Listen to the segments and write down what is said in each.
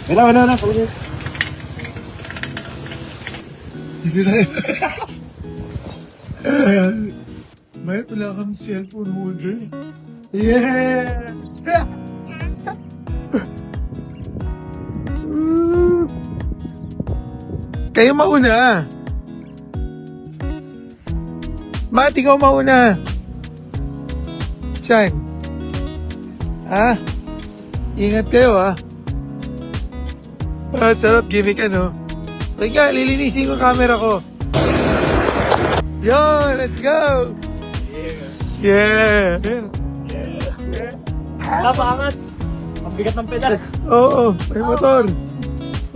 Wala. Sige na. May wala kami cellphone holder. Yes! Kayo mauna. Matt, ikaw mauna. Saan? Ha? Ingat kayo, ha? Sarap gimmick, ano? Teka, lilinisin ko camera ko. Yo, let's go! Yeah! Napaangat. Ang bigat ng pedal. Oo, may motor.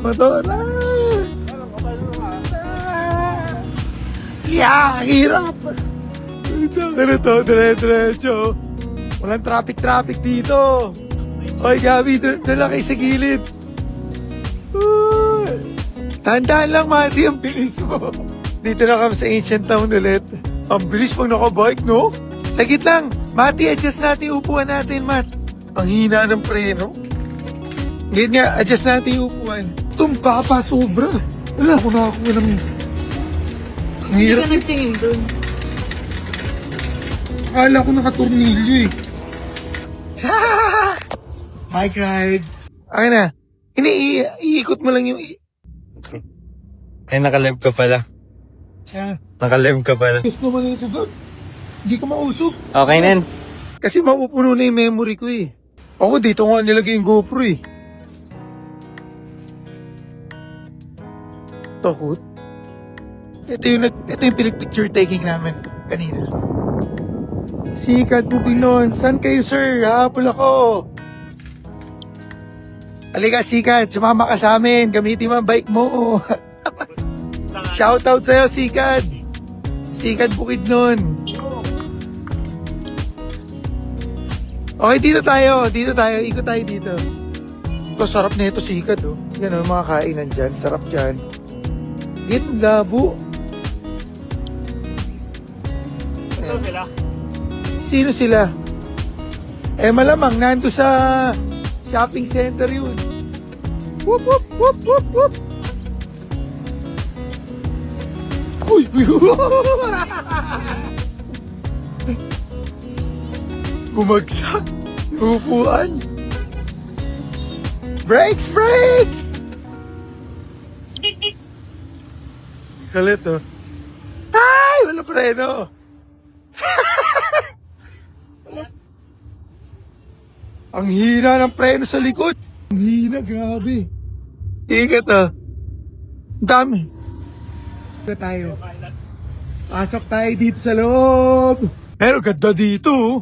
Motor. Yeah, hirap. Ano to? Dire-diretso. Walang traffic dito. Oy, Gabi, doon lang kayo sa gilid. Tandaan lang, Mati, ang bilis mo. Dito na kami sa ancient town ulit. Ang bilis pag nakabike, no? Sagit lang. Mati, adjust natin yung upuan natin, Mat. Ang hina ng preno. Ngayon nga, adjust natin yung upuan. Tumpa pa, sobra. Wala ko nakakuha ng... Ang Hindi hirap. ka nagtingin dun. Akala ko nakatornilyo eh. Bike ride. Okay na. Iikot mo lang yung... Ay, naka-live ka pala. Siya. Naka-live ka pala. Gusto mo na ito doon. Hindi ko mausok. Okay, Nen. Kasi mapupuno na yung memory ko eh. Ako dito nga nilagay yung GoPro eh. Takot. Ito yung picture taking namin kanina. Sikat po Pinon. Saan kayo, sir? Hapol ako. Halika, Sikat. Sumama ka sa amin. Gamitin mo ang bike mo. Shoutout sa'yo, Sikat. Sikat Bukid nun. Okay, dito tayo. Ikot tayo dito. Ito, sarap na ito, Sikat. Oh. Yan o, mga kainan dyan. Sarap dyan. Git, labo. Ito sila. Sino sila? Malamang nando sa shopping center yun. Whoop, whoop, whoop, whoop, whoop. Uy! Bumagsak. Upuan. Brakes! Galit, oh. Ay! Wala preno. Ang hina ng preno sa likod. Ang hina, grabe. Ingat, ah. Ang dami. Ito tayo. Pasok tayo dito sa loob. Pero ganda dito, oh.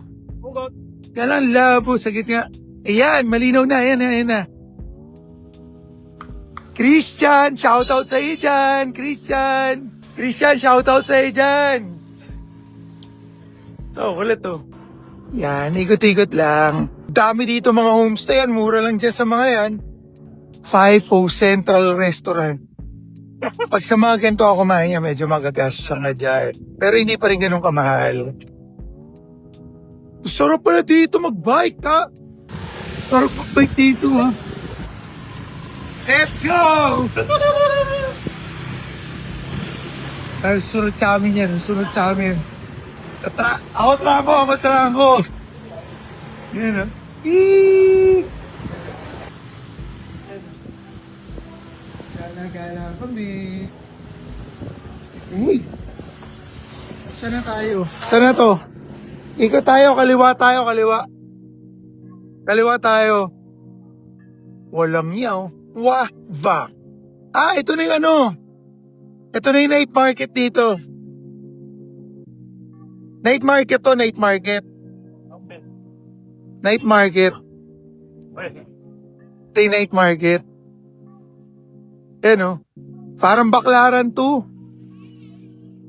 Kaya lang labo sa gitna. Ayan, malinaw na. Ayan na. Christian, shoutout sa iyo dyan. Christian, shoutout sa iyo dyan. Ito, kulit to. Yan, ikot-ikot lang. Dami dito mga homestay yan. Mura lang dyan sa mga yan. 5-0 Central Restaurant. Pag sa mga ganito ako kumain niya, medyo magagastos ang nadya. Pero hindi pa rin ganun kamahal. Sarap pala dito mag-bike, ha? Sarap mag-bike dito, ha? Let's go! Sunod sa amin yan. Ako trangko. Yan, ha? Gala kami. Uy! Saan na tayo? Saan na to? Ikot tayo, kaliwa. Kaliwa tayo. Walang yaw. Wah. Ito na yung ano. Ito na yung night market dito. Night market. Ito yung night market. Ano? Parang Baklaran to.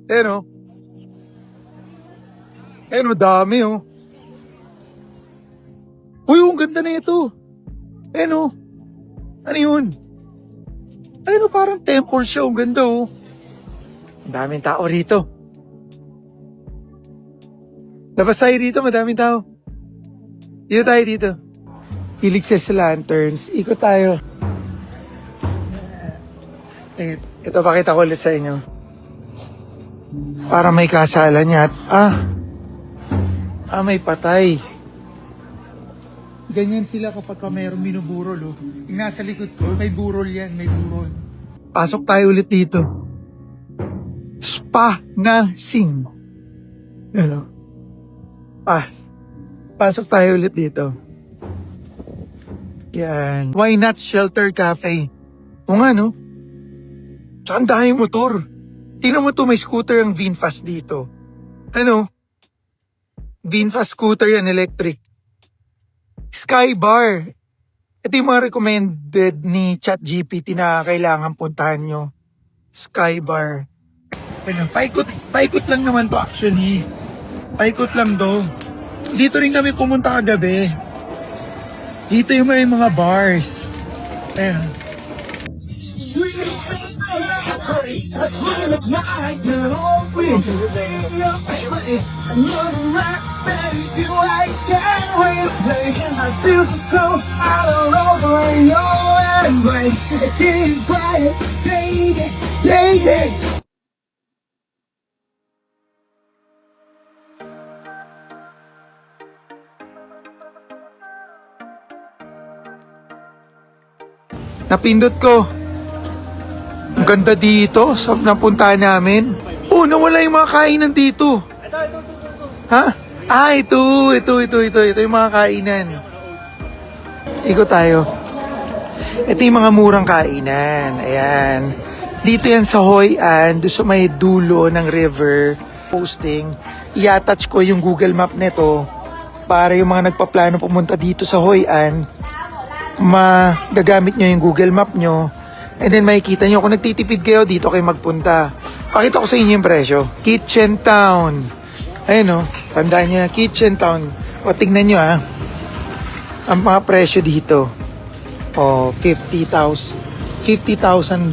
Ano? Dami, oh. Uy, ang ganda na ito. Ano yun? Parang temple siya. Ang ganda, oh. Ang daming tao rito. Labas tayo rito, madaming tao. Dito tayo dito. Hilig sa lanterns. Ikot tayo. Ito pakita ko ulit sa inyo. Para may kasalan niya at may patay. Ganyan sila kapag mayroong binuburol, oh. Yung nasa likod ko, may burol yan, may burol. Pasok tayo ulit dito. Spa na sing. Hello. Pasok tayo ulit dito. Yan. Why not Shelter Cafe? O nga, no? Tsaka ang daming motor. Tingnan mo to, may scooter ang VinFast dito. Ano? VinFast scooter yan, electric. Sky Bar. Ito yung mga recommended ni ChatGPT na kailangan puntahan nyo. Sky Bar. Ano, paikot lang naman to actually. Paikot lang to. Dito rin kami pumunta kagabi. Dito yung may mga bars. Ayan. Napindot ko. Ang ganda dito sa napuntahan namin. Oh, nawala yung mga kainan dito. Ha? Ito yung mga kainan. Ikot tayo. Ito yung mga murang kainan. Ayan. Dito yan sa Hoi An, doon sa may dulo ng river. Posting. I-attach ko yung Google Map nito para yung mga nagpaplano pumunta dito sa Hoi An, magagamit nyo yung Google Map nyo. And then makikita nyo kung nagtitipid kayo, dito kayo magpunta. Pakita ko sa inyo yung presyo. Kitchen Town. Ayun o. Tandaan nyo na, Kitchen Town. O, tignan nyo ha. Ang mga presyo dito. O, 50,000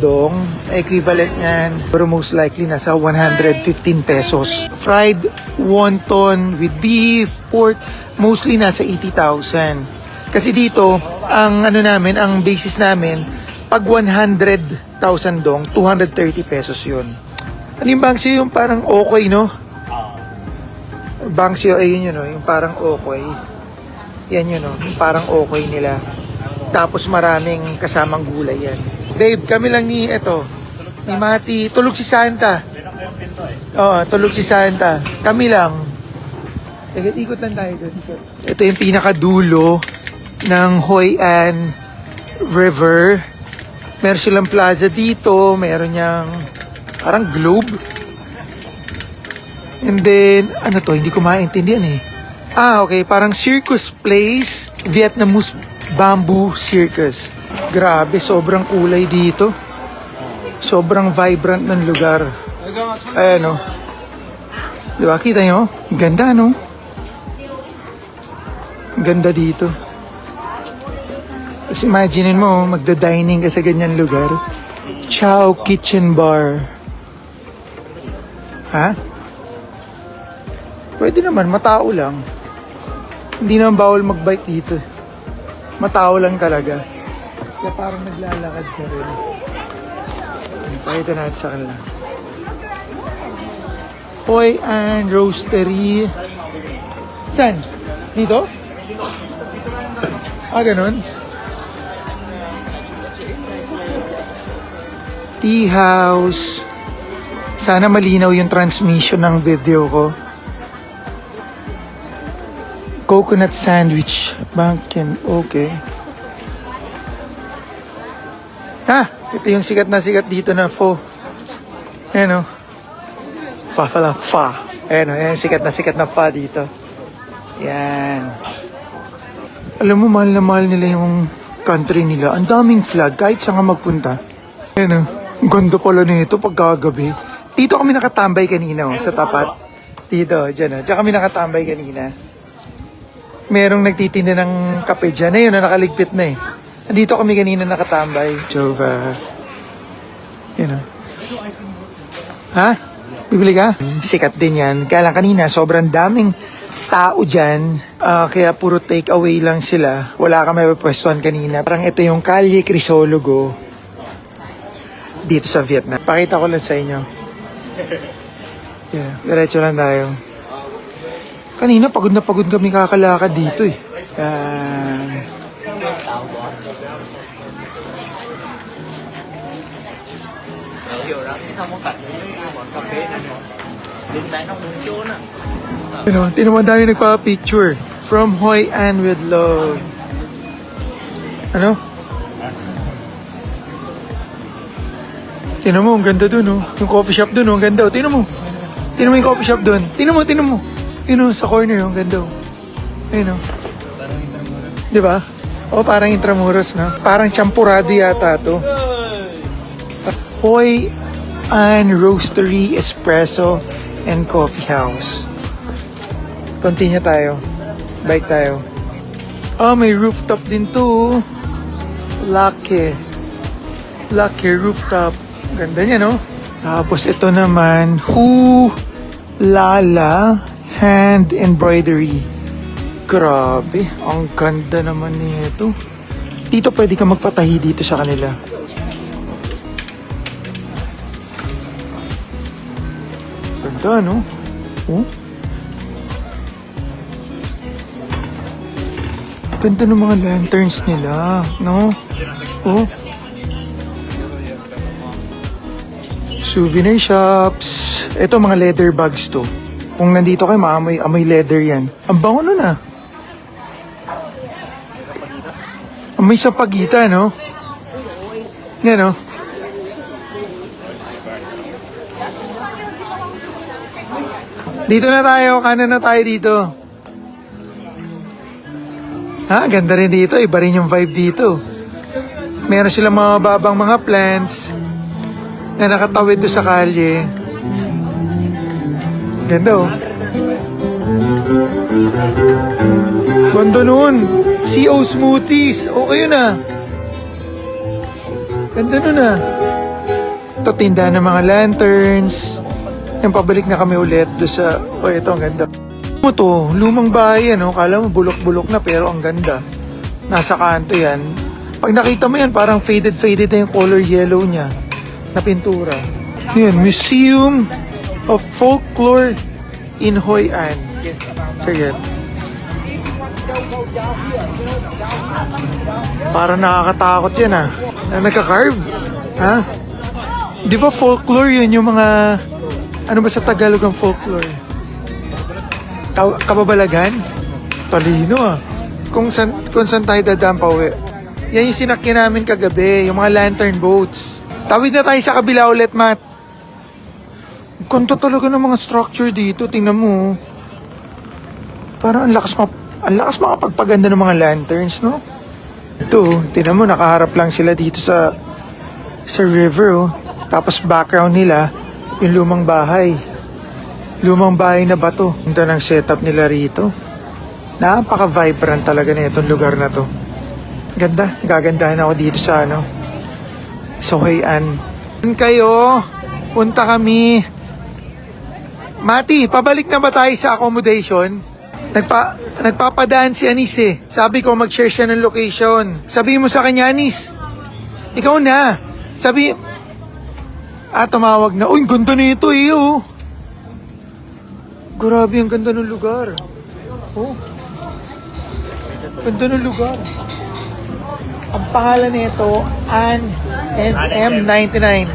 dong. Equivalent nyan. Pero most likely nasa 115 pesos. Fried wonton with beef, pork. Mostly nasa 80,000. Kasi dito, ang namin, ang basis namin, pag 100,000 dong, 230 pesos yun. Ano yung Bangsio? Yung parang okay, no? Bangsio, ayun yun, no? Yung parang okay. Yan yun, no? Yung parang okay nila. Tapos maraming kasamang gulay yan. Babe, kami lang ni Mati. Tulog si Santa. Oo, tulog si Santa. Kami lang. Sige, ikot lang tayo doon. Ito yung pinakadulo ng Hoi An River. Meron silang plaza dito, meron niyang parang globe. And then, ano to, hindi ko maintindihan eh. Okay, parang circus place, Vietnamese bamboo circus. Grabe, sobrang kulay dito. Sobrang vibrant ng lugar. Ayan o. Diba, kita nyo? Ganda, no? Ganda dito. Tapos imaginein mo, magda-dining ka sa ganyan lugar. Chow Kitchen Bar. Ha? Pwede naman, matao lang. Hindi naman bawal mag-bike dito. Matao lang talaga. Kaya parang naglalakad ka rin. Pakita natin sa kanila. Hoi An Roastery. Saan? Dito? Ganun? Tea house. Sana malinaw yung transmission ng video ko. Coconut sandwich. Bankin. Okay. Ito yung sikat na sikat dito na pho. Ayan o. Fa. Ayan o. Ayan sikat na pho dito. Yan. Alam mo, mahal na mahal nila yung country nila. Ang daming flag kahit saan ka magpunta. Ayan o. Ganda pala nito pagkagabi. Dito kami nakatambay kanina sa tapat. Dito, dyan. Diyan kami nakatambay kanina. Merong nagtitinda ng kape dyan. Ayun, nakaligpit na eh. Dito kami kanina nakatambay. Jova. Yan o. Bibili ka? Sikat din yan. Kaya lang kanina, sobrang daming tao dyan. Kaya puro take away lang sila. Wala kami pwestuhan kanina. Parang ito yung Calle Crisologo. dito sa Vietnam. Pakita ko lang sa inyo. Yan, diretso lang tayo. Kanina pagod na pagod kami kakalakad dito eh. Yan. Tinan mo tayo nagpa-picture. From Hoi An with love. Ano? Tinan mo, ang ganda dun, oh. Yung coffee shop dun, oh. Ang ganda, oh. Tinan mo. Tinan mo yung coffee shop dun. Tinan mo, tinan mo. Tinan mo, sa corner, oh. Ang ganda, oh. Ayun, oh. Diba? Oh, parang Intramuros, no? Parang champurado yata to. Hoi An Roastery, Espresso, and Coffee House. Continue tayo. Bike tayo. Oh, may rooftop din to. Lucky. Lucky rooftop. Ganda niya, no? Tapos ito naman, Lala Hand Embroidery. Grabe, ang ganda naman nito. Dito pwede ka magpatahi dito sa kanila. Ganda, no? Oh? Ganda ng mga lanterns nila, no? Oh? Souvenir shops. Ito, mga leather bags to. Kung nandito kayo, amoy leather yan. Ang bango nun, ah. Amoy sa pagita, no? Yan, no? Dito na tayo. Kanan na tayo dito. Ha? Ganda rin dito. Iba rin yung vibe dito. Meron silang mga babang mga plants na nakatawid doon sa kalye. Ganda, oh. Ganda nun. CO Smoothies. Okay yun, ah. Ganda nun, ah. Ito, tindahan ng mga lanterns. Yung pabalik na kami ulit doon sa... Oh, ito, ang ganda. Mo to, lumang bahay yan, oh. Kala mo bulok-bulok na, pero ang ganda. Nasa kanto yan. Pag nakita mo yan, parang faded na yung color yellow niya na pintura. Yan, Museum of Folklore in Hoi An. So yan. Parang nakakatakot yan, ah. Na nagka-carve. Ha? Di ba folklore yun yung mga... Ano ba sa Tagalog ang folklore? Kababalagan? Talino, ah. Kung saan tayo dadaan pa uwi. Yan yung sinakyan namin kagabi, yung mga lantern boats. Tawid na tayo sa kabila ulit, Matt. Ganda talaga ng mga structure dito, tingnan mo. Parang ang lakas makapagpaganda ng mga lanterns, no? Ito, tingnan mo, nakaharap lang sila dito sa river, oh. Tapos background nila, yung lumang bahay. Lumang bahay na bato. Ito ng setup nila rito. Napaka-vibrant talaga na itong lugar na to. Ganda. Gagandahan ako dito sa sa Hoi An. Kayo, punta kami. Mati, pabalik na ba tayo sa accommodation? Nagpapadaan si Anis eh. Sabi ko mag-share siya ng location. Sabi mo sa kanya, Anis. Ikaw na. Sabi, tumawag na. Uy, ganda nito eh, oh. Grabe, ang ganda ng lugar. Oh. Ganda ng lugar. Ang pangalan nito, Anne's and M99.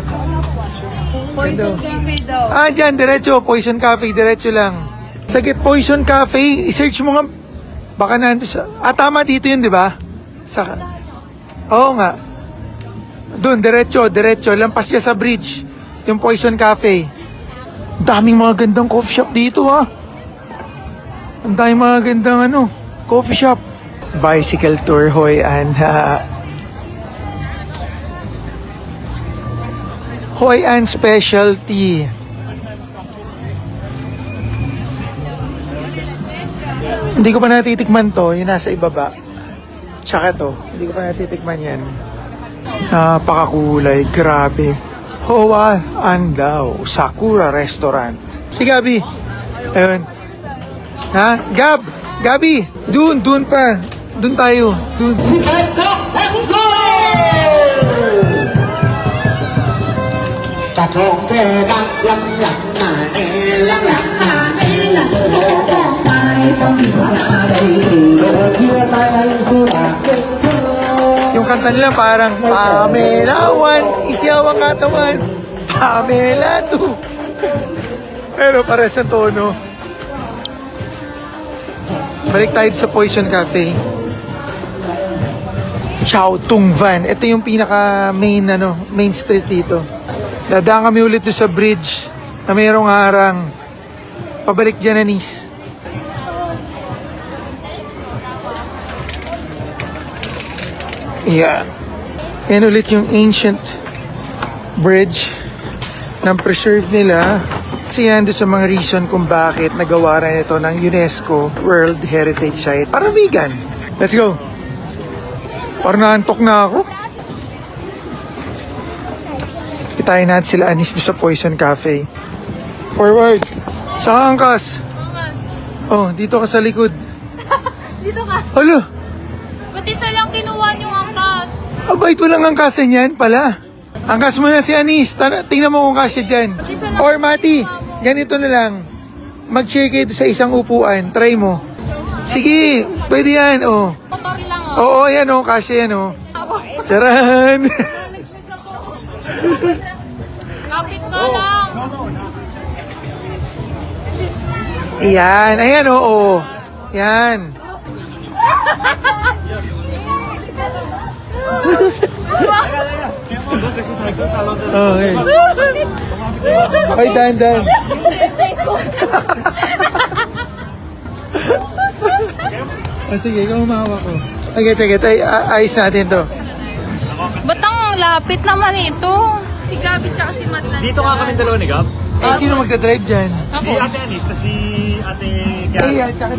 Poison Cafe daw. Dyan, diretso. Poison Cafe, diretso lang. Sagit, Poison Cafe, i-search mo nga. Baka nandun sa... tama dito yun, di ba? Oo nga. Doon, diretso. Lampas niya sa bridge. Yung Poison Cafe. Daming mga gandang coffee shop dito, ha. Ang daming mga gandang coffee shop. Bicycle tour, Hoi An. Hoi An specialty. Hindi ko pa natitikman to, yung nasa ibaba. Tsaka to, hindi ko pa natitikman yan. Napakakulay, grabe. Hoa An daw, Sakura Restaurant. Si Gabi. Ayun. Ha? Gabi, dun pa. Dun tayo, dun. Yung kanta nila parang Pamela 1, isiyaw ang katawan. Pamela 2. Pero para sa tono. Balik tayo sa Poison Cafe. Chao Tung Van. Ito yung pinaka main street dito. Dadaan kami ulit doon sa bridge na mayroong harang. Pabalik dyan, Anis. Yan. Yan ulit yung ancient bridge na preserve nila. Kasi yan doon sa mga reason kung bakit nagawa rin ito ng UNESCO World Heritage Site. Para vegan. Let's go. Parang naantok na ako. Kitayin natin sila Anis doon sa Poison Cafe. Forward. Saan ka, Angkas? Oh, dito ka sa likod. Dito ka. Hala. Ba't isa lang kinuha yung angkas? Abay, ito lang ang kasa niyan pala. Angkas mo na si Anis. Tingnan mo kung kasya dyan. Or Mati, ganito na lang. Mag-share kayo sa isang upuan. Try mo. Sige, pwede yan. Oh. Motor lang Oo, yan oh. Kasya yan oh. Charan. Kapit ka lang. Ayan. Ayan oh. Oh. Yan. Okay. Okay, dan. Sige, ikaw umawa ko. Sige. Ayos natin to. Ba't ang lapit naman ito? Si Gabi tsaka si Madlan. Dito nga kami dalawa ni Gab. Sino magdadrive dyan? Si Ate Anis, si Ate Iya, Kiara. tsaka...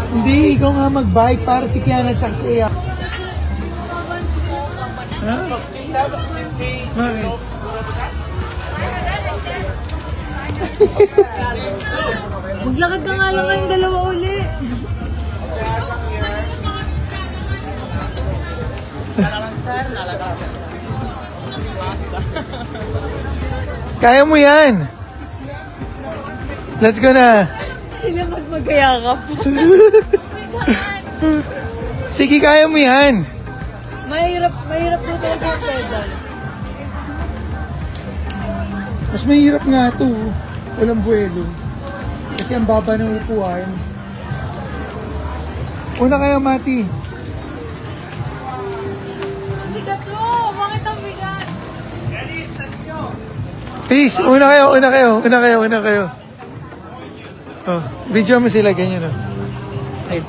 Hindi, ikaw nga mag-bike para si Kiana tsaka si Iya. Ha? Bakit? Maglakad ka nga lang kayong dalawa uli. Kaya mo yan! Let's go na! Kailangan magkayakap. Sige, kaya mo yan! Mahirap po talaga yung pedal. Mas mahirap nga ito. Walang buwelo. Kasi ang baba ng upuan. Una kayo, Mati. Bigat mo! Bakit ang bigat? Peace! Una kayo. Oh, video mo sila, ganyan oh. Ay,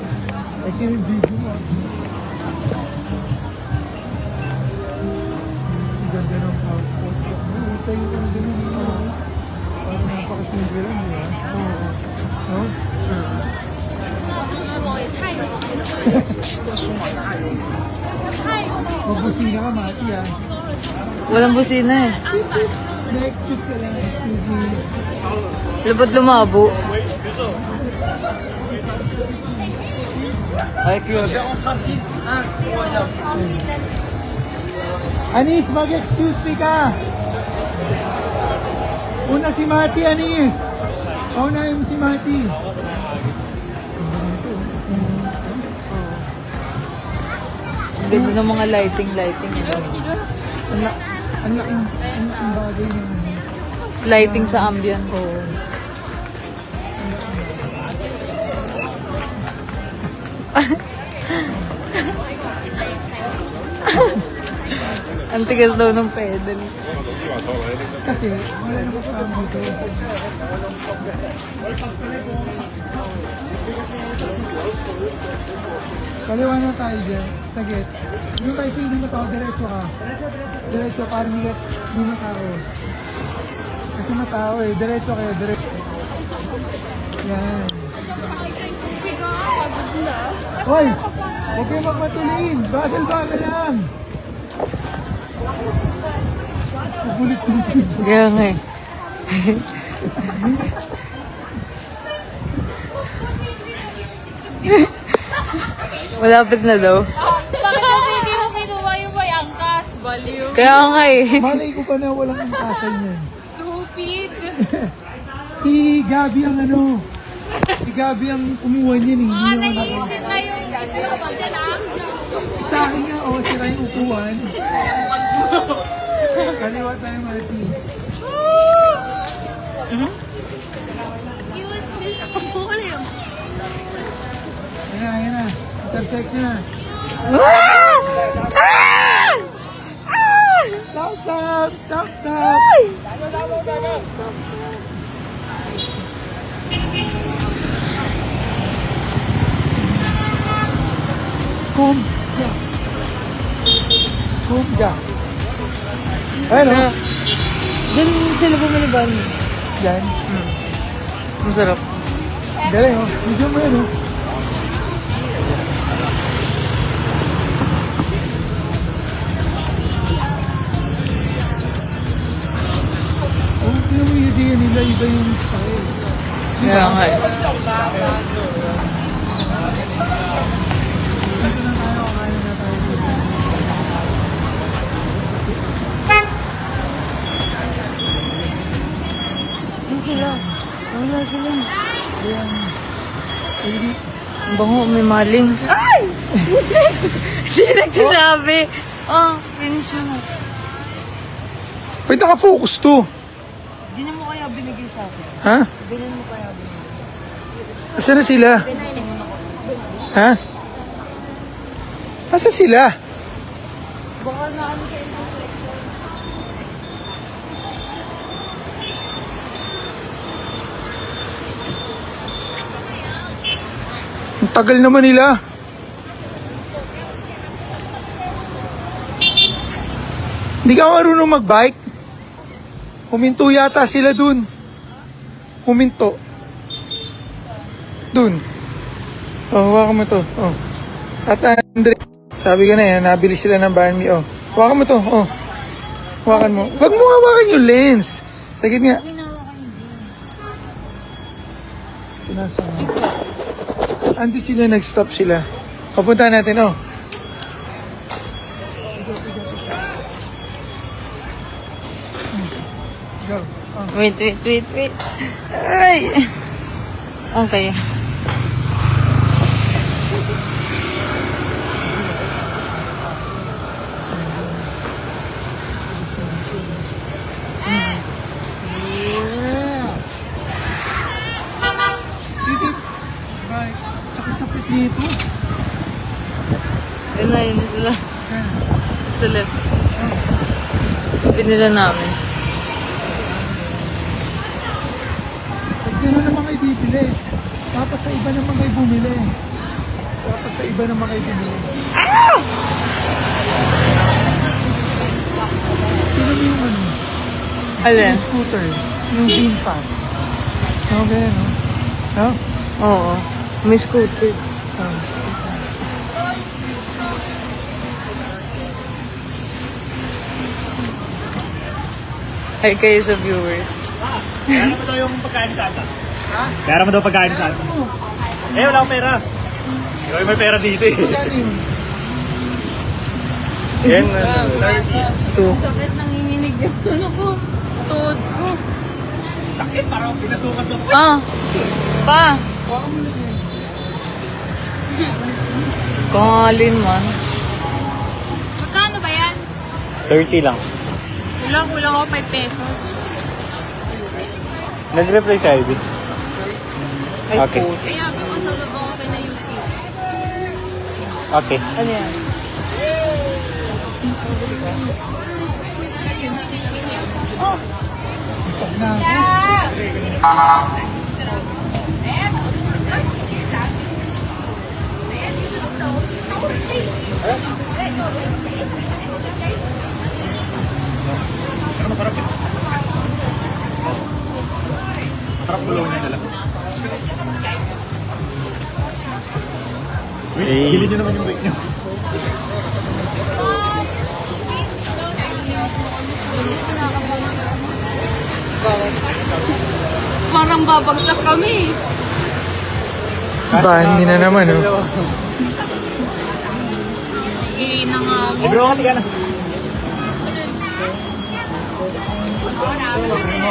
sino yung video mo? Ganda ng outfit. Ito yung ang ganun mo. Parang napakasimple lang, di ba? Oo. Mabusina ka, Mati ah. Walang busina eh. Next week ka lang, excuse me. Labot lumabo. Anis, mag-excuse me ka! Una si Mati, Anis! Paunahin mo si Mati. Ganda ng mga lighting. Ang laking bagay na Lighting sa ambient. Oo. Ang tigas daw ng pedal. Kasi wala na kasama dito. Kaliwa na tayo dyan. Tagit. Yung tayo sa mo to, diretso ka. Diretso para hindi matao. Kasi matao eh. Diretso kayo. Diretso. Yan. Hoy! Huwag kayo magpatuloyin. Bagal-bagal lang. Magulit-ulit. Kaya nga eh. Malapit na daw. Bakit kasi hindi mo kinuha yung may angkas ba? Baliw. Kaya nga eh. Malay ko pa na walang angkasay niyan. Stupid. Si Gabi ang ano. Si Gabi ang kumuha niyan eh. Hindi naman ako. Naiintin na yung ito ba dyan ah? Sa akin nga, sira yung upuan. Kaliwa tayo, Mati. Excuse me. Kapuli. Ayan na. Intersect na. Stop! Kumga. Ano? Diyan sila bumili ba? Yan. Masarap. Galing, oh. Medyo mo yan, oh. Oh, tinan mo yung idea nila, iba yung style. Kaya nga eh. Dito na tayo, kain na tayo. Wala sila. Ang bango, may maling. Ay! Hindi nagsasabi. Oh, finish mo na. Wait, naka-focus to. Hindi mo kaya binigay sa akin. Ha? Bilhin mo kaya binigay. Asan na sila? Ha? Asan sila? Baka na ano sa inyo. Ang tagal naman nila. Hindi ka marunong magbike? Huminto yata sila dun. Huminto. Dun. Oh, hawakan mo to. Oh. At Andre, sabi ka na yan, nabili sila ng banh mi. Oh. Hawakan mo to. Oh. Hawakan mo. Huwag mo hawakan yung lens. Sagit nga. Pinasa mo. Andi sila, nag-stop sila. Papunta natin, oh. Go. Oh. Wait. Ay! Okay. Dito. Bye. Sakit-sakit dito. Yun na, yun na sila. Sa left. Pinila namin. Pag gano'n naman kayo bibili, dapat sa iba naman kayo bumili. Dapat sa iba naman kayo bumili. Sino mo yung ano? Alin? Yung scooter. Yung Bean Pass. No, ganyan, no? No? Oo. May scooter. Oh. Hi kayo sa viewers. Kaya mo daw yung pagkain sa atin. Ha? Kaya mo daw pagkain sa atin. Eh, wala akong pera. Ikaw may pera dito eh. Magkano yun? Yan, Two. Sakit nanginginig yung ano ko. Tuhod ko. sakit, parang pinasukat sa Ah. Pa. Huwag mo na yun. Kung alin man. Magkano ba yan? 30 lang. Kulang ako 5 pesos. Nag-reply ka, Ivy? Ay, Okay. po. Kaya ako sa lubong ako na UP. Okay. Ano yan? Pag na ako. Pero masarap yun. Masarap gulong niya nila. Gilid nyo naman yung bake nyo. Parang babagsak kami. Banh mi na naman, oh. Iinang ako. Bro, hati ka na.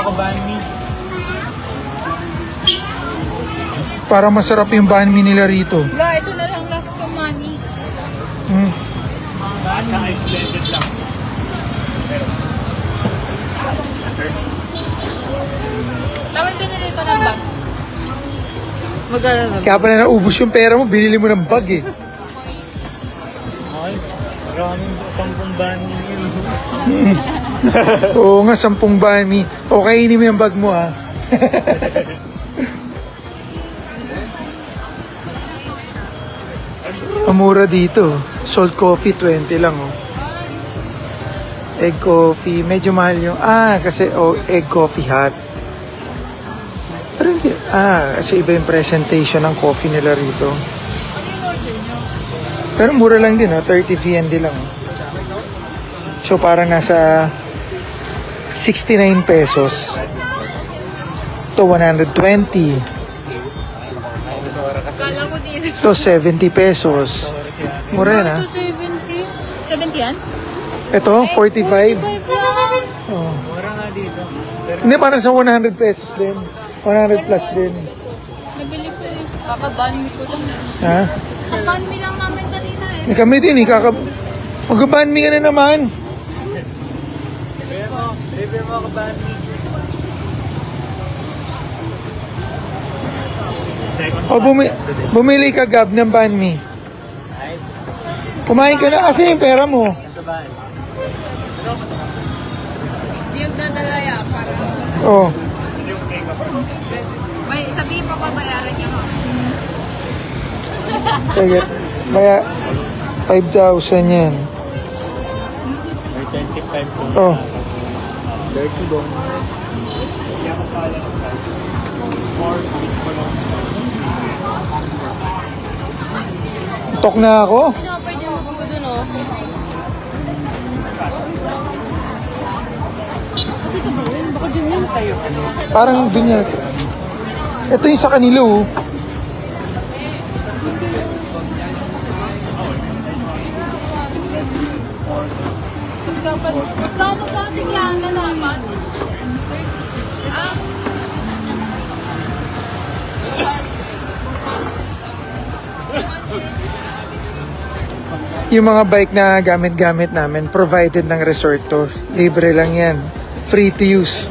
mga kabani. Para masarap yung banh mi nila rito. Wala, ito na lang last ko money. Mm. At saka ice blended lang. Tapos binili ko ng bag. Magkano na? Kaya pala naubos yung pera mo, binili mo ng bag eh. Ay, maraming pangpong bani yun. Oo nga, 10 banh mi. O, kainin mo yung bag mo ha. Amura dito. Salt coffee, 20 lang oh. Egg coffee, medyo mahal yung... kasi egg coffee hot. Pero hindi... kasi iba yung presentation ng coffee nila rito. Pero mura lang din, 30 VND lang. So, parang nasa 69 pesos. To 120. Kala ko din. To 70 pesos. Mura yan, ha? 270. 70 yan? Ito, 45. Oh. Mura nga dito. Hindi, parang sa 100 pesos din. 100 plus din. Nabili ko eh. Kakaban ko lang. Ha? Kaban mi lang namin kanina eh. Kami din, Mag-ban me ka na naman. Review mga kabani. O, bumili ka, Gab, ng ban me. Kumain ka na. Asan yung pera mo? Yung dadalaya para... Oh. May sabihin mo babayaran niya ha. Sige. Kaya, 5,000 yan. May 25 po. Oh. 30 dong. Tok na ako. Pinapay din mo ko dun oh. Dito ba yun? Baka dyan yun sa'yo. Parang dun yata. Ito yung sa kanila, oh. Dapat, magkano dati kaya ang nalaman? Yung mga bike na gamit-gamit namin, provided ng resort to. Libre lang yan. Free to use.